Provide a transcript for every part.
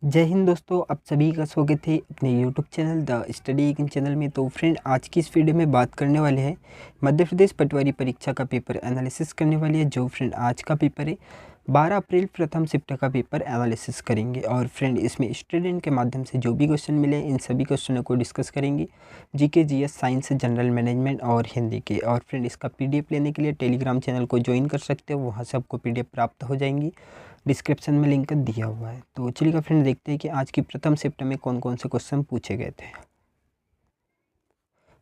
जय हिंद दोस्तों, आप सभी का स्वागत है अपने YouTube channel the study in channel में। तो फ्रेंड, आज की इस वीडियो में बात करने वाले हैं मध्य प्रदेश पटवारी परीक्षा का पेपर एनालिसिस करने वाले हैं। जो फ्रेंड आज का पेपर है 12 अप्रैल प्रथम शिफ्ट का पेपर एनालिसिस करेंगे। और फ्रेंड, इसमें स्टूडेंट के माध्यम से जो भी क्वेश्चन मिले इन सभी क्वेश्चनों को डिस्कस करेंगे, GK, GS, science, general management और हिंदी के। और फ्रेंड, इसका पीडीएफ लेने के लिए टेलीग्राम चैनल को ज्वाइन कर सकते हो, वहाँ से आपको पीडीएफ प्राप्त हो जाएंगी। डिस्क्रिप्शन में लिंक दिया हुआ है। तो चलिए फ्रेंड, देखते हैं कि आज की प्रथम शिफ्ट में कौन कौन से क्वेश्चन पूछे गए थे।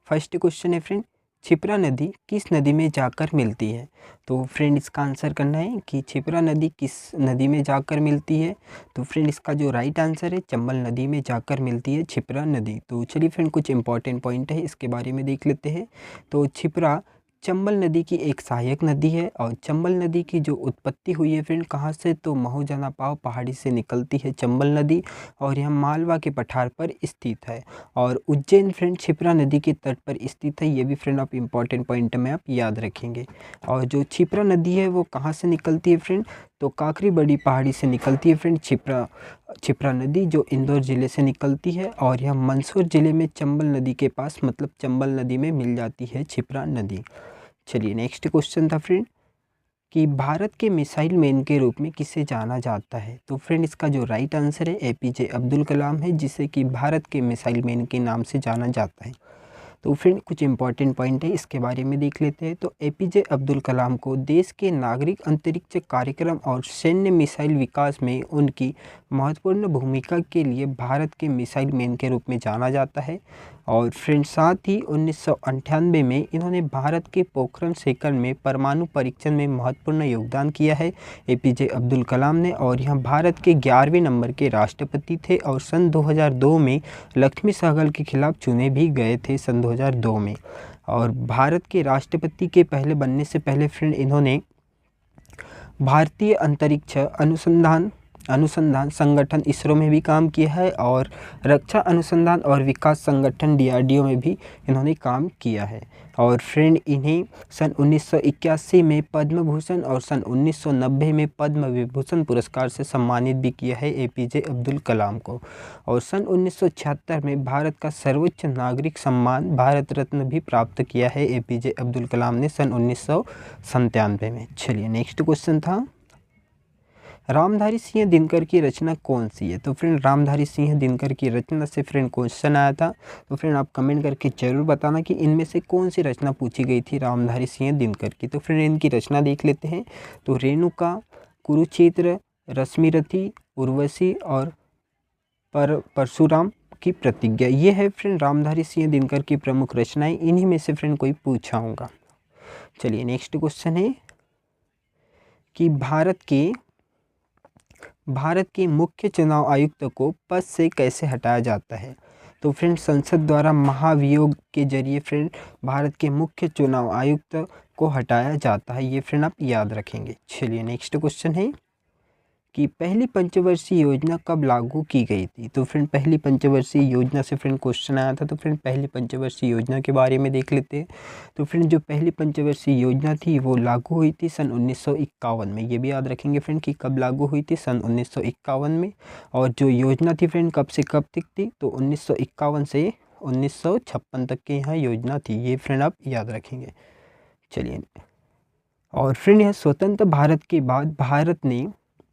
फर्स्ट क्वेश्चन है फ्रेंड, क्षिप्रा नदी किस नदी में जाकर मिलती है। तो फ्रेंड, इसका आंसर करना है कि क्षिप्रा नदी किस नदी में जाकर मिलती है। तो फ्रेंड, इसका जो राइट आंसर है चंबल नदी में जाकर मिलती है क्षिप्रा नदी। तो चलिए फ्रेंड, कुछ इंपॉर्टेंट पॉइंट है इसके बारे में देख लेते हैं। तो क्षिप्रा चंबल नदी की एक सहायक नदी है और चंबल नदी की जो उत्पत्ति हुई है फ्रेंड कहाँ से, तो महू जनापाव पहाड़ी से निकलती है चंबल नदी और यह मालवा के पठार पर स्थित है। और उज्जैन फ्रेंड क्षिप्रा नदी के तट पर स्थित है। ये भी फ्रेंड आप इंपॉर्टेंट पॉइंट में आप याद रखेंगे। और जो क्षिप्रा नदी है वो कहाँ से निकलती है फ्रेंड, तो काकरी बड़ी पहाड़ी से निकलती है फ्रेंड क्षिप्रा नदी, जो इंदौर ज़िले से निकलती है। और यह मंदसौर ज़िले में चंबल नदी के पास मतलब चंबल नदी में मिल जाती है क्षिप्रा नदी। चलिए नेक्स्ट क्वेश्चन था फ्रेंड कि भारत के मिसाइल मैन के रूप में किसे जाना जाता है। तो फ्रेंड, इसका जो राइट आंसर है एपीजे अब्दुल कलाम है, जिसे कि भारत के मिसाइल मैन के नाम से जाना जाता है। तो फ्रेंड, कुछ इंपॉर्टेंट पॉइंट है इसके बारे में देख लेते हैं। तो एपीजे अब्दुल कलाम को देश के नागरिक अंतरिक्ष कार्यक्रम और सैन्य मिसाइल विकास में उनकी महत्वपूर्ण भूमिका के लिए भारत के मिसाइल मैन के रूप में जाना जाता है। और फ्रेंड, साथ ही 1998 में इन्होंने भारत के पोखरण सेकंड में परमाणु परीक्षण में महत्वपूर्ण योगदान किया है एपीजे अब्दुल कलाम ने। और यह भारत के 11वें नंबर के राष्ट्रपति थे और सन 2002 में लक्ष्मी सहगल के खिलाफ चुने भी गए थे सन 2002 में। और भारत के राष्ट्रपति के पहले बनने से पहले फ्रेंड इन्होंने भारतीय अंतरिक्ष अनुसंधान संगठन इसरो में भी काम किया है और रक्षा अनुसंधान और विकास संगठन डीआरडीओ में भी इन्होंने काम किया है। और फ्रेंड, इन्हें सन 1981 में पद्म भूषण और सन 1990 में पद्म विभूषण पुरस्कार से सम्मानित भी किया है एपीजे अब्दुल कलाम को। और सन 1976 में भारत का सर्वोच्च नागरिक सम्मान भारत रत्न भी प्राप्त किया है एपीजे अब्दुल कलाम ने सन 1997 में। चलिए नेक्स्ट क्वेश्चन था, रामधारी सिंह दिनकर की रचना कौन सी है। तो फ्रेंड, रामधारी सिंह दिनकर की रचना से फ्रेंड क्वेश्चन आया था। तो फ्रेंड, आप कमेंट करके जरूर बताना कि इनमें से कौन सी रचना पूछी गई थी रामधारी सिंह दिनकर की। तो फ्रेंड, इनकी रचना देख लेते हैं। तो रेणुका, कुरुक्षेत्र, रश्मिरथी, उर्वशी और परशुराम की प्रतिज्ञा, ये है फ्रेंड रामधारी सिंह दिनकर की प्रमुख रचनाएं। इन्हीं में से फ्रेंड कोई पूछा होगा। चलिए नेक्स्ट क्वेश्चन है कि भारत के मुख्य चुनाव आयुक्त को पद से कैसे हटाया जाता है। तो फ्रेंड, संसद द्वारा महाभियोग के जरिए फ्रेंड भारत के मुख्य चुनाव आयुक्त को हटाया जाता है। ये फ्रेंड आप याद रखेंगे। चलिए नेक्स्ट क्वेश्चन है कि पहली पंचवर्षीय योजना कब लागू की गई थी। तो फ्रेंड, पहली पंचवर्षीय योजना से फ्रेंड क्वेश्चन आया था। तो फ्रेंड, पहली पंचवर्षीय योजना के बारे में देख लेते हैं। तो फ्रेंड, जो पहली पंचवर्षीय योजना थी वो लागू हुई थी सन 1951 में। ये भी याद रखेंगे फ्रेंड कि कब लागू हुई थी, सन 1951 में। और जो योजना थी फ्रेंड कब से कब तक थी, तो 1951 से 1956 तक की यहाँ योजना थी। ये फ्रेंड आप याद रखेंगे। चलिए, और फ्रेंड, यह स्वतंत्र भारत के बाद भारत ने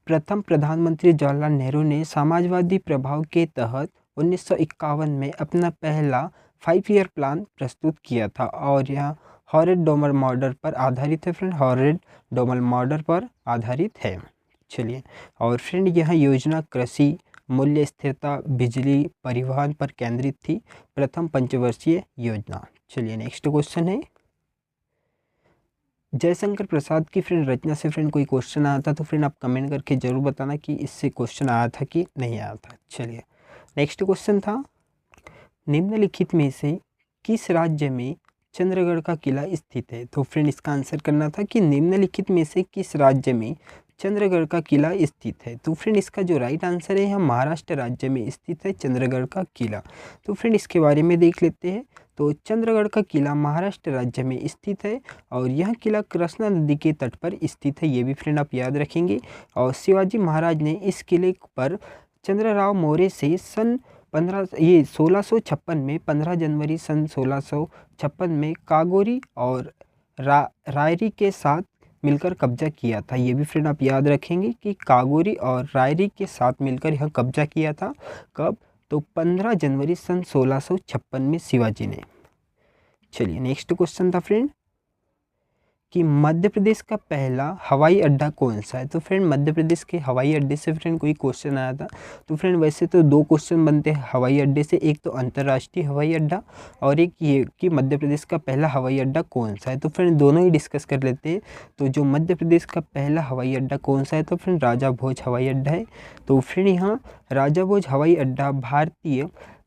प्रथम प्रधानमंत्री जवाहरलाल नेहरू ने समाजवादी प्रभाव के तहत 1951 में अपना पहला 5 ईयर प्लान प्रस्तुत किया था। और यह हॉरेड डोमर मॉडल पर आधारित है फ्रेंड, हॉरेड डोमर मॉडल पर आधारित है। चलिए, और फ्रेंड, यह योजना कृषि, मूल्य स्थिरता, बिजली, परिवहन पर केंद्रित थी, प्रथम पंचवर्षीय योजना। चलिए नेक्स्ट क्वेश्चन है, जयशंकर प्रसाद की फ्रेंड रचना से फ्रेंड कोई क्वेश्चन आया था। तो फ्रेंड, आप कमेंट करके जरूर बताना कि इससे क्वेश्चन आया था कि नहीं आया था। चलिए नेक्स्ट क्वेश्चन था, निम्नलिखित में से किस राज्य में चंद्रगढ़ का किला स्थित है। तो फ्रेंड, इसका आंसर करना था कि निम्नलिखित में से किस राज्य में चंद्रगढ़ का किला स्थित है। तो फ्रेंड, इसका जो राइट आंसर है यह महाराष्ट्र राज्य में स्थित है चंद्रगढ़ का किला। तो फ्रेंड, इसके बारे में देख लेते हैं। तो चंद्रगढ़ का किला महाराष्ट्र राज्य में स्थित है और यह किला कृष्णा नदी के तट पर स्थित है। ये भी फ्रेंड आप याद रखेंगे। और शिवाजी महाराज ने इस किले पर चंद्रराव मौर्य से सन 1656 में 15 जनवरी सन 1656 में कागोरी और रायरी के साथ मिलकर कब्जा किया था। ये भी फ्रेंड आप याद रखेंगे कि कागोरी और रायरी के साथ मिलकर यह कब्जा किया था। कब? तो 15 जनवरी सन 1656 में शिवाजी ने। चलिए नेक्स्ट क्वेश्चन था फ्रेंड कि मध्य प्रदेश का पहला हवाई अड्डा कौन सा है। तो फ्रेंड मध्य प्रदेश के हवाई अड्डे से फ्रेंड कोई क्वेश्चन आया था। तो फ्रेंड वैसे तो दो क्वेश्चन बनते हैं हवाई अड्डे से, एक तो अंतर्राष्ट्रीय हवाई अड्डा और एक ये कि मध्य प्रदेश का पहला हवाई अड्डा कौन सा है। तो फ्रेंड दोनों ही डिस्कस कर लेते हैं। तो जो मध्य प्रदेश का पहला हवाई अड्डा कौन सा है, तो फ्रेंड राजा भोज हवाई अड्डा है। तो फ्रेंड यहाँ राजा भोज हवाई अड्डा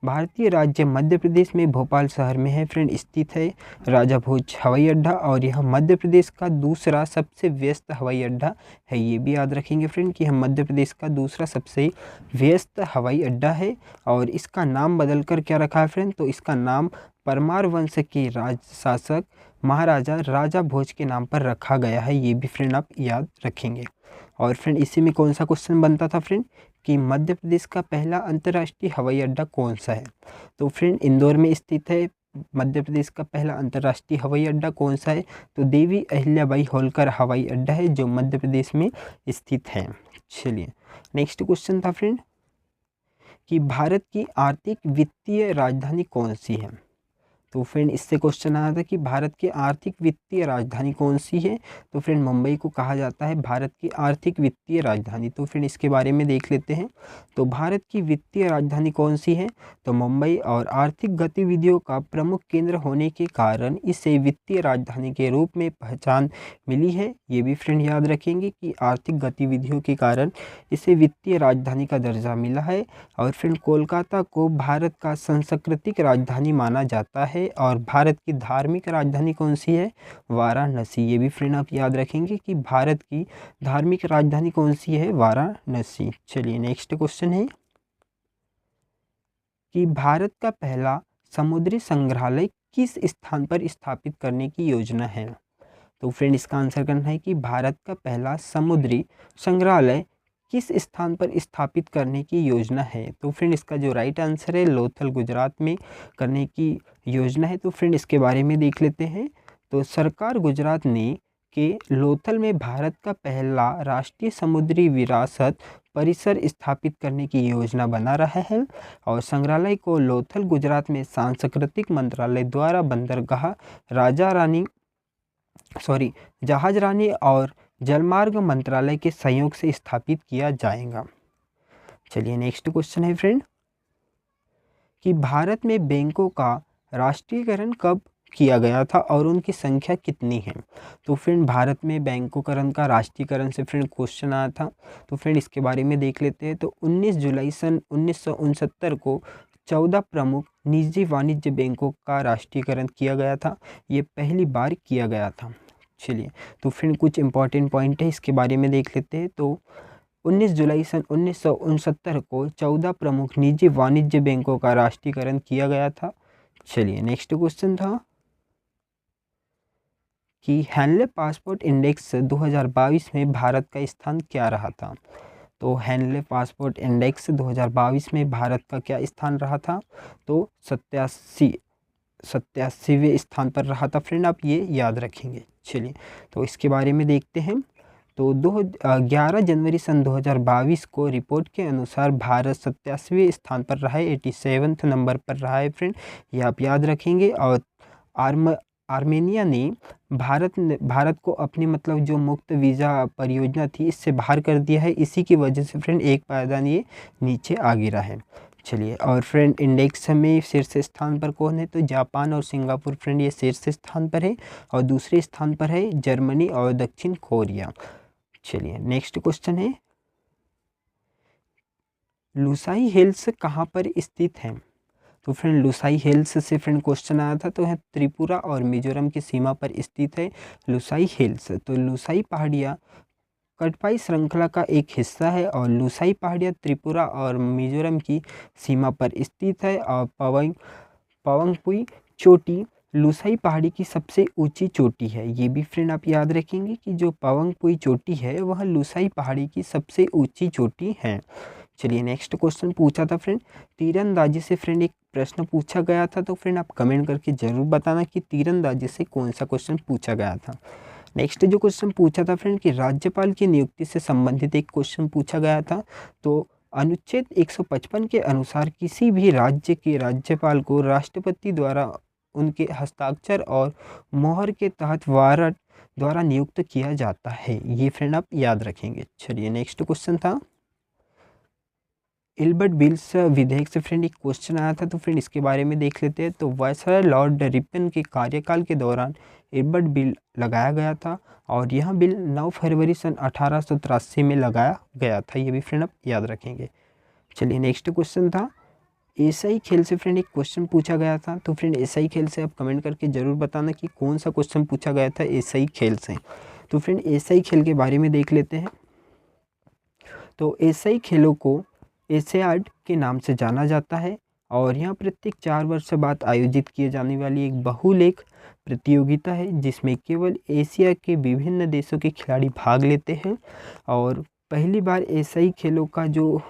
भारतीय राज्य मध्य प्रदेश में भोपाल शहर में है फ्रेंड स्थित है राजा भोज हवाई अड्डा, और यह मध्य प्रदेश का दूसरा सबसे व्यस्त हवाई अड्डा है। ये भी याद रखेंगे फ्रेंड कि हम मध्य प्रदेश का दूसरा सबसे व्यस्त हवाई अड्डा है। और इसका नाम बदलकर क्या रखा है फ्रेंड, तो इसका नाम परमार वंश के राज शासक महाराजा राजा भोज के नाम पर रखा गया है। ये भी फ्रेंड आप याद रखेंगे। और फ्रेंड इसी में कौन सा क्वेश्चन बनता था फ्रेंड कि मध्य प्रदेश का पहला अंतर्राष्ट्रीय हवाई अड्डा कौन सा है। तो फ्रेंड इंदौर में स्थित है मध्य प्रदेश का पहला अंतर्राष्ट्रीय हवाई अड्डा कौन सा है, तो देवी अहिल्याबाई होलकर हवाई अड्डा है जो मध्य प्रदेश में स्थित है। चलिए नेक्स्ट क्वेश्चन था फ्रेंड कि भारत की आर्थिक वित्तीय राजधानी कौन सी है। तो फ्रेंड इससे क्वेश्चन आया था कि भारत की आर्थिक वित्तीय राजधानी कौन सी है। तो फ्रेंड मुंबई को कहा जाता है भारत की आर्थिक वित्तीय राजधानी। तो फ्रेंड इसके बारे में देख लेते हैं। तो भारत की वित्तीय राजधानी कौन सी है, तो मुंबई, और आर्थिक गतिविधियों का प्रमुख केंद्र होने के कारण इसे वित्तीय राजधानी के रूप में पहचान मिली है। ये भी फ्रेंड याद रखेंगे कि आर्थिक गतिविधियों के कारण इसे वित्तीय राजधानी का दर्जा मिला है। और फ्रेंड कोलकाता को भारत का सांस्कृतिक राजधानी माना जाता है। और भारत की धार्मिक राजधानी कौन सी है, वाराणसी। ये भी फ्रेंड आप याद रखेंगे कि भारत की धार्मिक राजधानी कौन सी है, वाराणसी। चलिए नेक्स्ट क्वेश्चन है कि भारत का पहला समुद्री संग्रहालय किस स्थान पर स्थापित करने की योजना है। तो फ्रेंड इसका आंसर करना है कि भारत का पहला समुद्री संग्रहालय किस स्थान पर स्थापित करने की योजना है। तो फ्रेंड इसका जो राइट आंसर है लोथल गुजरात में करने की योजना है। तो फ्रेंड इसके बारे में देख लेते हैं। तो सरकार गुजरात ने के लोथल में भारत का पहला राष्ट्रीय समुद्री विरासत परिसर स्थापित करने की योजना बना रहा है। और संग्रहालय को लोथल गुजरात में सांस्कृतिक मंत्रालय द्वारा बंदरगाह जहाज रानी और जलमार्ग मंत्रालय के सहयोग से स्थापित किया जाएगा। चलिए नेक्स्ट क्वेश्चन है फ्रेंड कि भारत में बैंकों का राष्ट्रीयकरण कब किया गया था और उनकी संख्या कितनी है। तो फ्रेंड भारत में बैंकों का राष्ट्रीयकरण से फ्रेंड क्वेश्चन आया था। तो फ्रेंड इसके बारे में देख लेते हैं। तो 19 जुलाई सन 1969 को 14 प्रमुख निजी वाणिज्य बैंकों का राष्ट्रीयकरण किया गया था। ये पहली बार किया गया था। चलिए तो फ्रेंड कुछ इंपॉर्टेंट पॉइंट है इसके बारे में देख लेते हैं। तो 19 जुलाई सन 1969 को 14 प्रमुख निजी वाणिज्य बैंकों का राष्ट्रीयकरण किया गया था। चलिए नेक्स्ट क्वेश्चन था कि हेनले पासपोर्ट इंडेक्स 2022 में भारत का स्थान क्या रहा था। तो हेनले पासपोर्ट इंडेक्स 2022 में भारत का क्या स्थान रहा था, तो 87वें स्थान पर रहा था। फ्रेंड आप ये याद रखेंगे। चलिए तो इसके बारे में देखते हैं। तो 11 जनवरी सन 2022 को रिपोर्ट के अनुसार भारत 87वें स्थान पर रहा है, 87वें नंबर पर रहा है फ्रेंड, ये आप याद रखेंगे। और आर्मेनिया ने भारत को अपनी मतलब जो मुक्त वीज़ा परियोजना थी इससे बाहर कर दिया है। इसी की वजह से फ्रेंड एक पायदान ये नीचे आ गिरा है। चलिए और फ्रेंड इंडेक्स में शीर्ष स्थान पर कौन है, तो जापान और सिंगापुर फ्रेंड ये शीर्ष स्थान पर है। और दूसरे स्थान पर है जर्मनी और दक्षिण कोरिया। चलिए नेक्स्ट क्वेश्चन है लुसाई हिल्स कहाँ पर स्थित है। तो फ्रेंड लुसाई हिल्स से फ्रेंड क्वेश्चन आया था। तो यह त्रिपुरा और मिजोरम की सीमा पर स्थित है लुसाई हिल्स। तो लुसाई पहाड़ियाँ कटपाई श्रृंखला का एक हिस्सा है और लुसाई पहाड़ियाँ त्रिपुरा और मिजोरम की सीमा पर स्थित है। और पवंगपुई चोटी लुसाई पहाड़ी की सबसे ऊंची चोटी है। ये भी फ्रेंड आप याद रखेंगे कि जो पवंगपुई चोटी है वह लुसाई पहाड़ी की सबसे ऊंची चोटी है। चलिए नेक्स्ट क्वेश्चन पूछा था फ्रेंड, तीरंदाजी से फ्रेंड एक प्रश्न पूछा गया था, तो फ्रेंड आप कमेंट करके ज़रूर बताना कि तीरंदाजी से कौन सा क्वेश्चन पूछा गया था। नेक्स्ट जो क्वेश्चन पूछा था फ्रेंड कि राज्यपाल की नियुक्ति से संबंधित एक क्वेश्चन पूछा गया था। तो अनुच्छेद 155 के अनुसार किसी भी राज्य के राज्यपाल को राष्ट्रपति द्वारा उनके हस्ताक्षर और मोहर के तहत वारंट द्वारा नियुक्त किया जाता है। ये फ्रेंड आप याद रखेंगे। चलिए नेक्स्ट क्वेश्चन था, इल्बर्ट बिल्स विधेयक से फ्रेंड एक क्वेश्चन आया था, तो फ्रेंड इसके बारे में देख लेते हैं। तो वायसराय लॉर्ड रिपन के कार्यकाल के दौरान इल्बर्ट बिल लगाया गया था और यह बिल 9 फरवरी सन 1883 में लगाया गया था। ये भी फ्रेंड आप याद रखेंगे। चलिए नेक्स्ट क्वेश्चन था, एसआई खेल से फ्रेंड एक क्वेश्चन पूछा गया था। तो फ्रेंड एसआई खेल से आप कमेंट करके ज़रूर बताना कि कौन सा क्वेश्चन पूछा गया था एसआई खेल से। तो फ्रेंड एसआई खेल के बारे में देख लेते हैं। तो एसआई खेलों को एशियाड के नाम से जाना जाता है और यह प्रत्येक 4 वर्ष बाद आयोजित किए जाने वाली एक बहुलेख प्रतियोगिता है, जिसमें केवल एशिया के विभिन्न देशों के खिलाड़ी भाग लेते हैं। और पहली बार एशियाई खेलों का जो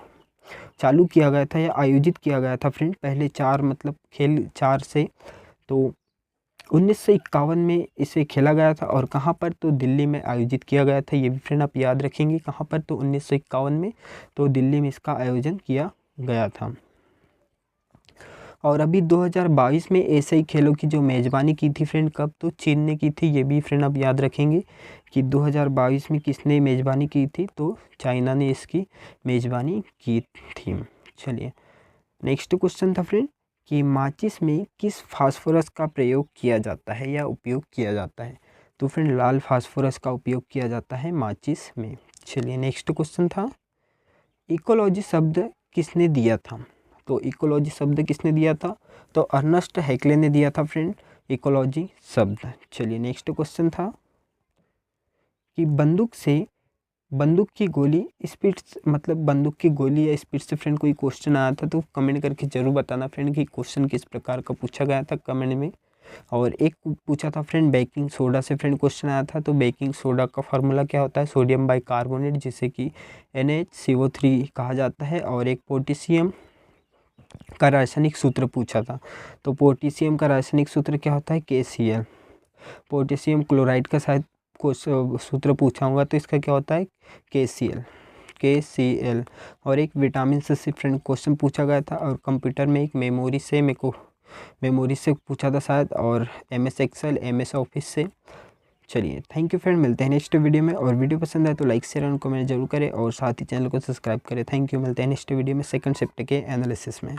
चालू किया गया था या आयोजित किया गया था फ्रेंड, पहले 4 मतलब खेल 4 से, तो 1951 में इसे खेला गया था। और कहाँ पर, तो दिल्ली में आयोजित किया गया था। ये भी फ्रेंड आप याद रखेंगे कहाँ पर, तो 1951 में तो दिल्ली में इसका आयोजन किया गया था। और अभी 2022 में एशियाई खेलों की जो मेज़बानी की थी फ्रेंड, कब, तो चीन ने की थी। ये भी फ्रेंड आप याद रखेंगे कि 2022 में किसने मेज़बानी की थी, तो चाइना ने इसकी मेज़बानी की थी। चलिए नेक्स्ट क्वेश्चन था फ्रेंड कि माचिस में किस फास्फोरस का प्रयोग किया जाता है या उपयोग किया जाता है। तो फ्रेंड लाल फास्फोरस का उपयोग किया जाता है माचिस में। चलिए नेक्स्ट क्वेश्चन था, इकोलॉजी शब्द किसने दिया था। तो इकोलॉजी शब्द किसने दिया था, तो अर्नस्ट हैक्ले ने दिया था फ्रेंड इकोलॉजी शब्द। चलिए नेक्स्ट क्वेश्चन था कि बंदूक की गोली स्पीड, मतलब बंदूक की गोली या स्पीड से फ्रेंड कोई क्वेश्चन आया था, तो कमेंट करके जरूर बताना फ्रेंड कि क्वेश्चन किस प्रकार का पूछा गया था कमेंट में। और एक पूछा था फ्रेंड बेकिंग सोडा से फ्रेंड क्वेश्चन आया था। तो बेकिंग सोडा का फार्मूला क्या होता है, सोडियम बाइकार्बोनेट, जिसे कि NaCO3 कहा जाता है। और एक पोटेशियम का रासायनिक सूत्र पूछा था। तो पोटेशियम का रासायनिक सूत्र क्या होता है, KCl। पोटेशियम क्लोराइड का शायद सूत्र पूछा होगा, तो इसका क्या होता है, KCl। और एक विटामिन से फ्रेंड क्वेश्चन पूछा गया था। और कंप्यूटर में एक मेमोरी से पूछा था शायद, और MS एक्सेल, MS ऑफिस से। चलिए थैंक यू फ्रेंड, मिलते हैं नेक्स्ट वीडियो में। और वीडियो पसंद आए तो लाइक शेयर और कमेंट जरूर करें और साथ ही चैनल को सब्सक्राइब करें। थैंक यू, मिलते हैं नेक्स्ट वीडियो में सेकंड शिफ्ट के एनालिसिस में।